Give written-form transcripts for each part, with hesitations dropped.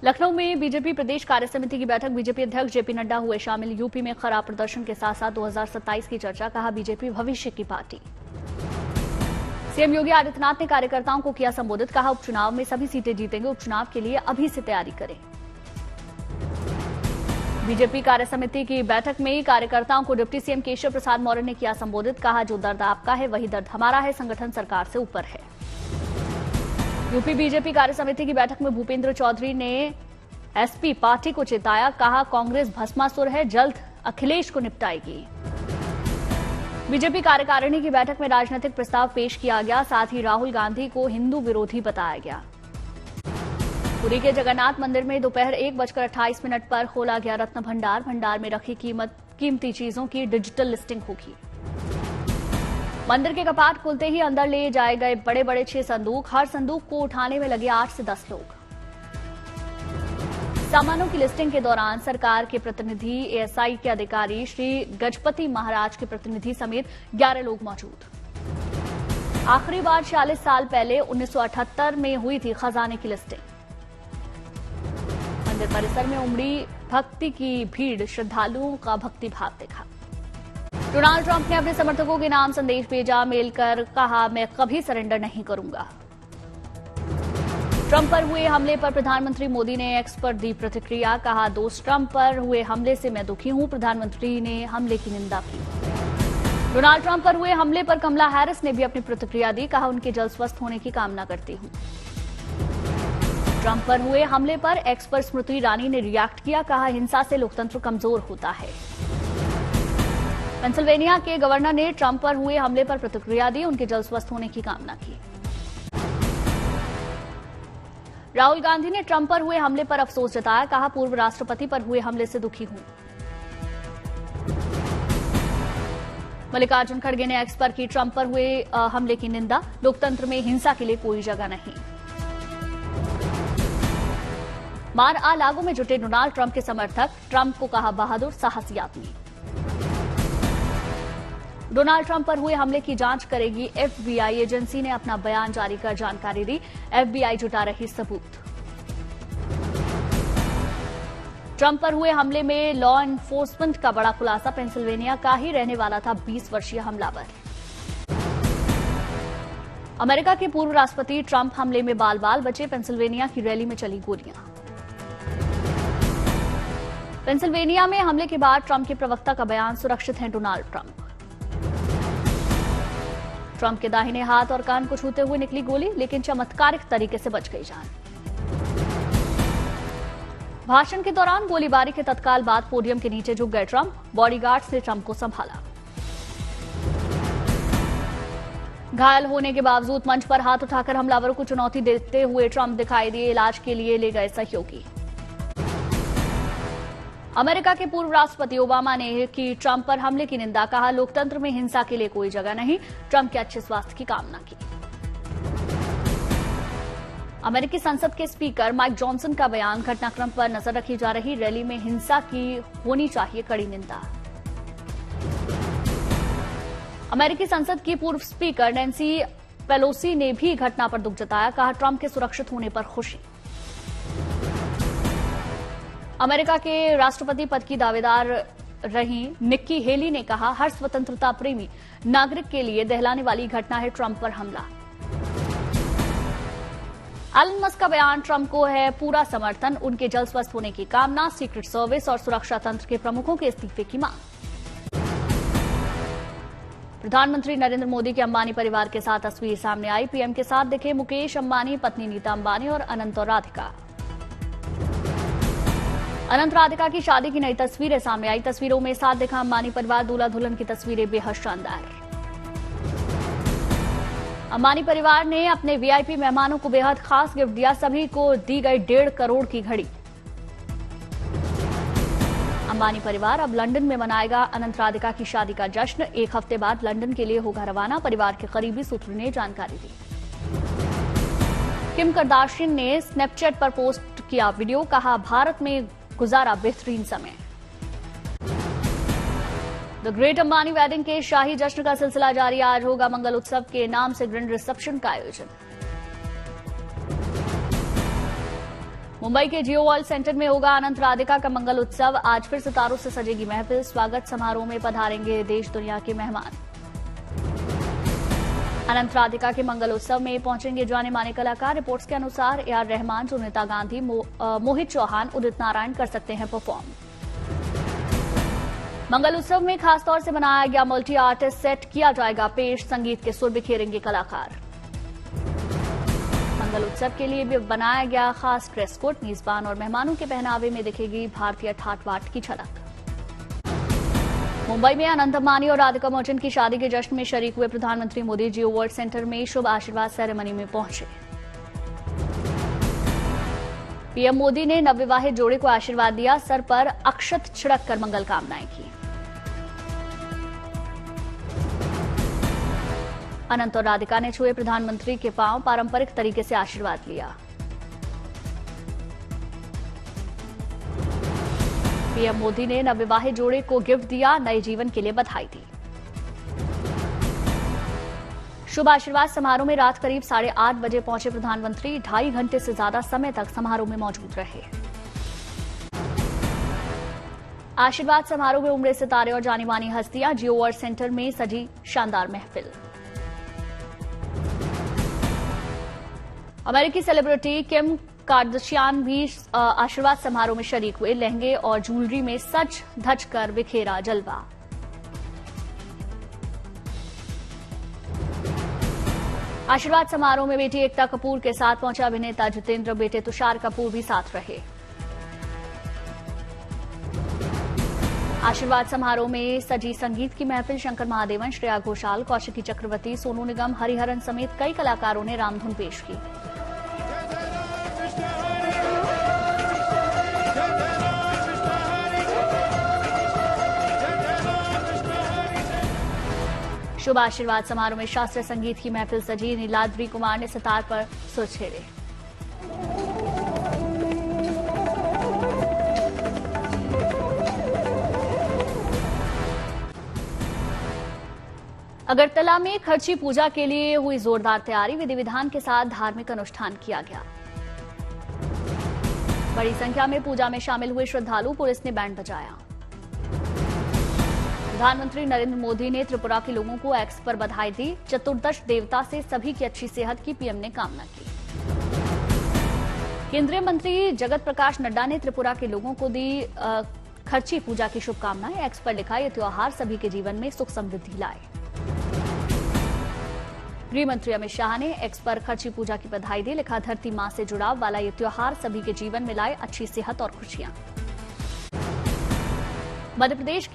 लखनऊ में बीजेपी प्रदेश कार्य समिति की बैठक। बीजेपी अध्यक्ष जेपी नड्डा हुए शामिल। यूपी में खराब प्रदर्शन के साथ साथ 2027 की चर्चा। कहा बीजेपी भविष्य की पार्टी। सीएम योगी आदित्यनाथ ने कार्यकर्ताओं को किया संबोधित। कहा उपचुनाव में सभी सीटें जीतेंगे, उपचुनाव के लिए अभी से तैयारी करें। बीजेपी कार्य समिति की बैठक में कार्यकर्ताओं को डिप्टी सीएम केशव प्रसाद मौर्य ने किया संबोधित। कहा जो दर्द आपका है वही दर्द हमारा है, संगठन सरकार से ऊपर है। यूपी बीजेपी कार्य समिति की बैठक में भूपेंद्र चौधरी ने एसपी पार्टी को चेताया। कहा कांग्रेस भस्मासुर है, जल्द अखिलेश को निपटाएगी। बीजेपी कार्यकारिणी की बैठक में राजनीतिक प्रस्ताव पेश किया गया, साथ ही राहुल गांधी को हिंदू विरोधी बताया गया। पुरी के जगन्नाथ मंदिर में दोपहर 1:28 पर खोला गया रत्न भंडार। भंडार में रखी कीमती चीजों की डिजिटल लिस्टिंग होगी। मंदिर के कपाट खुलते ही अंदर ले जाए गए बड़े बड़े 6 संदूक। हर संदूक को उठाने में लगे 8 से 10 लोग। सामानों की लिस्टिंग के दौरान सरकार के प्रतिनिधि, एएसआई के अधिकारी, श्री गजपति महाराज के प्रतिनिधि समेत 11 लोग मौजूद। आखिरी बार 46 साल पहले 1978 में हुई थी खजाने की लिस्टिंग। मंदिर परिसर में उमड़ी भक्ति की भीड़, श्रद्धालुओं का भक्तिभाव देखा। डोनाल्ड ट्रंप ने अपने समर्थकों के नाम संदेश भेजा। मेल कर कहा मैं कभी सरेंडर नहीं करूंगा। ट्रंप पर हुए हमले पर प्रधानमंत्री मोदी ने एक्स पर दी प्रतिक्रिया। कहा दोस्त ट्रंप पर हुए हमले से मैं दुखी हूं। प्रधानमंत्री ने हमले की निंदा की। डोनाल्ड ट्रंप पर हुए हमले पर कमला हैरिस ने भी अपनी प्रतिक्रिया दी। कहा उनके जल्द स्वस्थ होने की कामना करती हूं। ट्रंप पर हुए हमले पर एक्स पर स्मृति ईरानी ने रिएक्ट किया। कहा हिंसा से लोकतंत्र कमजोर होता है। पेंसिल्वेनिया के गवर्नर ने ट्रंप पर हुए हमले पर प्रतिक्रिया दी, उनके जल्द स्वस्थ होने की कामना की। राहुल गांधी ने ट्रंप पर हुए हमले पर अफसोस जताया। कहा पूर्व राष्ट्रपति पर हुए हमले से दुखी हूं। मल्लिकार्जुन खड़गे ने एक्स पर की ट्रंप पर हुए हमले की निंदा। लोकतंत्र में हिंसा के लिए कोई जगह नहीं। मार आ लागू में जुटे डोनाल्ड ट्रंप के समर्थक। ट्रंप को कहा बहादुर, साहसी आदमी। डोनाल्ड ट्रंप पर हुए हमले की जांच करेगी एफबीआई। एजेंसी ने अपना बयान जारी कर जानकारी दी। एफबीआई जुटा रही सबूत। ट्रंप पर हुए हमले में लॉ एनफोर्समेंट का बड़ा खुलासा। पेंसिल्वेनिया का ही रहने वाला था 20 वर्षीय हमलावर। अमेरिका के पूर्व राष्ट्रपति ट्रंप हमले में बाल बाल बचे। पेंसिल्वेनिया की रैली में चली गोलियां। पेंसिल्वेनिया में हमले के बाद ट्रंप के प्रवक्ता का बयान, सुरक्षित हैं डोनाल्ड ट्रंप। ट्रंप के दाहिने हाथ और कान को छूते हुए निकली गोली, लेकिन चमत्कारिक तरीके से बच गई जान। भाषण के दौरान गोलीबारी के तत्काल बाद पोडियम के नीचे झुक गए ट्रंप। बॉडीगार्ड्स ने ट्रंप को संभाला। घायल होने के बावजूद मंच पर हाथ उठाकर हमलावरों को चुनौती देते हुए ट्रंप दिखाई दिए। इलाज के लिए ले गए सहयोगी। अमेरिका के पूर्व राष्ट्रपति ओबामा ने की ट्रंप पर हमले की निंदा। कहा लोकतंत्र में हिंसा के लिए कोई जगह नहीं। ट्रंप के अच्छे स्वास्थ्य की कामना की। अमेरिकी संसद के स्पीकर माइक जॉनसन का बयान। घटनाक्रम पर नजर रखी जा रही, रैली में हिंसा की होनी चाहिए कड़ी निंदा। अमेरिकी संसद की पूर्व स्पीकर नैन्सी पेलोसी ने भी घटना पर दुख जताया। कहा ट्रंप के सुरक्षित होने पर खुशी। अमेरिका के राष्ट्रपति पद की दावेदार रही निक्की हेली ने कहा हर स्वतंत्रता प्रेमी नागरिक के लिए दहलाने वाली घटना है ट्रंप पर हमला। एलन मस्क का बयान। ट्रंप को है पूरा समर्थन, उनके जल्द स्वस्थ होने की कामना। सीक्रेट सर्विस और सुरक्षा तंत्र के प्रमुखों के इस्तीफे की मांग। प्रधानमंत्री नरेंद्र मोदी के अंबानी परिवार के साथ तस्वीर सामने आई। पीएम के साथ दिखे मुकेश अंबानी, पत्नी नीता अंबानी और अनंत और राधिका। अनंत राधिका की शादी की नई तस्वीरें सामने आई। तस्वीरों में साथ दिखा अंबानी परिवार। दूल्हा दुल्हन की तस्वीरें बेहद शानदार। अंबानी परिवार ने अपने वीआईपी मेहमानों को बेहद खास गिफ्ट दिया। सभी को दी गई 1.5 करोड़ की घड़ी। अंबानी परिवार अब लंदन में मनाएगा अनंत राधिका की शादी का जश्न। 1 हफ्ते बाद लंदन के लिए होगा रवाना। परिवार के करीबी सूत्र ने जानकारी दी। किम करदाशियन ने स्नैपचैट पर पोस्ट किया वीडियो। कहा भारत में गुजारा बेहतरीन समय। द ग्रेट अंबानी वेडिंग के शाही जश्न का सिलसिला जारी। आज होगा मंगल उत्सव के नाम से ग्रैंड रिसेप्शन का आयोजन। मुंबई के जियो वर्ल्ड सेंटर में होगा अनंत राधिका का मंगल उत्सव। आज फिर सितारों से सजेगी महफिल। स्वागत समारोह में पधारेंगे देश दुनिया के मेहमान। अनंत राधिका के मंगल उत्सव में पहुंचेंगे जाने माने कलाकार। रिपोर्ट्स के अनुसार ए.आर. रहमान, सुनीता गांधी, मोहित चौहान, उदित नारायण कर सकते हैं परफॉर्म। मंगल उत्सव में खासतौर से बनाया गया मल्टी आर्टिस्ट सेट किया जाएगा पेश। संगीत के सुर बिखेरेंगे कलाकार। मंगल उत्सव के लिए भी बनाया गया खास ड्रेस कोड। मेजबान और मेहमानों के पहनावे में दिखेगी भारतीय ठाट बाट की झलक। मुंबई में अनंत अंबानी और राधिका मर्चेंट की शादी के जश्न में शरीक हुए प्रधानमंत्री मोदी जियो वर्ल्ड सेंटर में शुभ आशीर्वाद सेरेमनी में पहुंचे। पीएम मोदी ने नवविवाहित जोड़े को आशीर्वाद दिया। सर पर अक्षत छिड़क कर मंगल कामनाएं की। अनंत और राधिका ने छुए प्रधानमंत्री के पांव। पारंपरिक तरीके से आशीर्वाद लिया। पीएम मोदी ने नवविवाहित जोड़े को गिफ्ट दिया। नए जीवन के लिए बधाई दी। शुभ आशीर्वाद समारोह में रात करीब 8:30 बजे पहुंचे प्रधानमंत्री। 2.5 घंटे से ज्यादा समय तक समारोह में मौजूद रहे। आशीर्वाद समारोह में उमड़े सितारे और जानी मानी हस्तियां। जियो वर्ल्ड सेंटर में सजी शानदार महफिल। अमेरिकी सेलिब्रिटी किम कार्दशियान भी आशीर्वाद समारोह में शरीक हुए। लहंगे और ज्वेलरी में सज धज कर बिखेरा जलवा। आशीर्वाद समारोह में बेटी एकता कपूर के साथ पहुंचा अभिनेता जितेंद्र। बेटे तुषार कपूर भी साथ रहे। आशीर्वाद समारोह में सजी संगीत की महफिल। शंकर महादेवन, श्रेया घोषाल, कौशिकी चक्रवर्ती, सोनू निगम, हरिहरन समेत कई कलाकारों ने रामधुन पेश की। शुभ आशीर्वाद समारोह में शास्त्रीय संगीत की महफिल सजी। नीलाद्री कुमार ने सितार पर सुर छेड़े। अगरतला में खर्ची पूजा के लिए हुई जोरदार तैयारी। विधि विधान के साथ धार्मिक अनुष्ठान किया गया। बड़ी संख्या में पूजा में शामिल हुए श्रद्धालु। पुलिस ने बैंड बजाया। प्रधानमंत्री नरेंद्र मोदी ने त्रिपुरा के लोगों को एक्स पर बधाई दी। चतुर्दश देवता से सभी की अच्छी सेहत की पीएम ने कामना की। केंद्रीय मंत्री जगत प्रकाश नड्डा ने त्रिपुरा के लोगों को दी खर्ची पूजा की शुभकामनाएं। एक्स पर लिखा, यह त्योहार सभी के जीवन में सुख समृद्धि लाए। गृह मंत्री अमित शाह ने एक्स पर खर्ची पूजा की बधाई दी। लिखा, धरती मां से जुड़ाव वाला यह त्योहार सभी के जीवन में लाए अच्छी सेहत और खुशियां। मध्य प्रदेश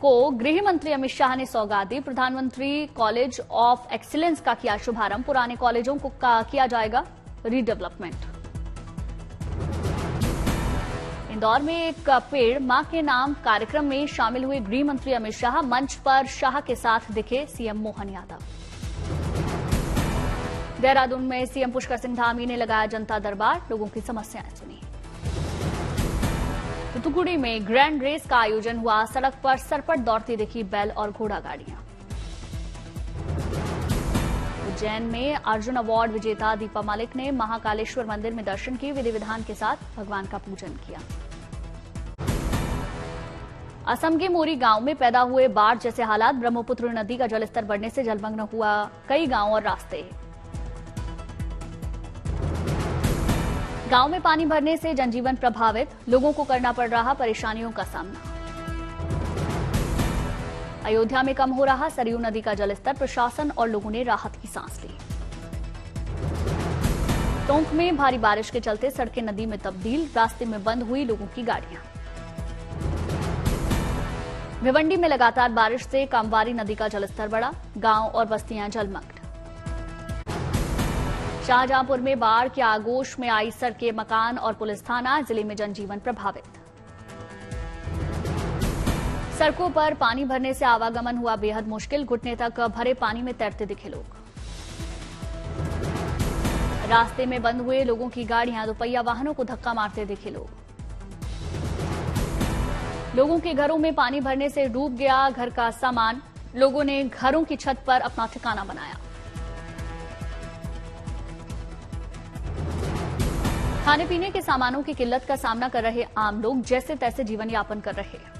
को गृह मंत्री अमित शाह ने सौगात दी। प्रधानमंत्री कॉलेज ऑफ एक्सीलेंस का किया शुभारंभ। पुराने कॉलेजों को किया जाएगा रीडेवलपमेंट। इंदौर में एक पेड़ मां के नाम कार्यक्रम में शामिल हुए गृह मंत्री अमित शाह। मंच पर शाह के साथ दिखे सीएम मोहन यादव। देहरादून में सीएम पुष्कर सिंह धामी ने लगाया जनता दरबार। लोगों की समस्याएं सुनी। तूतुकुड़ी में ग्रैंड रेस का आयोजन हुआ। सड़क पर सरपट दौड़ती दिखी बैल और घोड़ा गाड़ियां। उज्जैन में अर्जुन अवार्ड विजेता दीपा मलिक ने महाकालेश्वर मंदिर में दर्शन किए। विधि विधान के साथ भगवान का पूजन किया। असम के मोरी गांव में पैदा हुए बाढ़ जैसे हालात। ब्रह्मपुत्र नदी का जलस्तर बढ़ने से जलमग्न हुआ कई गांव और रास्ते। गांव में पानी भरने से जनजीवन प्रभावित। लोगों को करना पड़ रहा परेशानियों का सामना। अयोध्या में कम हो रहा सरयू नदी का जलस्तर। प्रशासन और लोगों ने राहत की सांस ली। टोंक में भारी बारिश के चलते सड़कें नदी में तब्दील। रास्ते में बंद हुई लोगों की गाड़ियां। भिवंडी में लगातार बारिश से कामवारी नदी का जलस्तर बढ़ा। गांव और बस्तियां जलमग्न। शाहजहांपुर में बाढ़ के आगोश में आई सड़कें, मकान और पुलिस थाना। जिले में जनजीवन प्रभावित। सड़कों पर पानी भरने से आवागमन हुआ बेहद मुश्किल। घुटने तक भरे पानी में तैरते दिखे लोग। रास्ते में बंद हुए लोगों की गाड़ियां। दोपहिया वाहनों को धक्का मारते दिखे लोग। लोगों के घरों में पानी भरने से डूब गया घर का सामान। लोगों ने घरों की छत पर अपना ठिकाना बनाया। खाने पीने के सामानों की किल्लत का सामना कर रहे आम लोग जैसे तैसे जीवन यापन कर रहे हैं।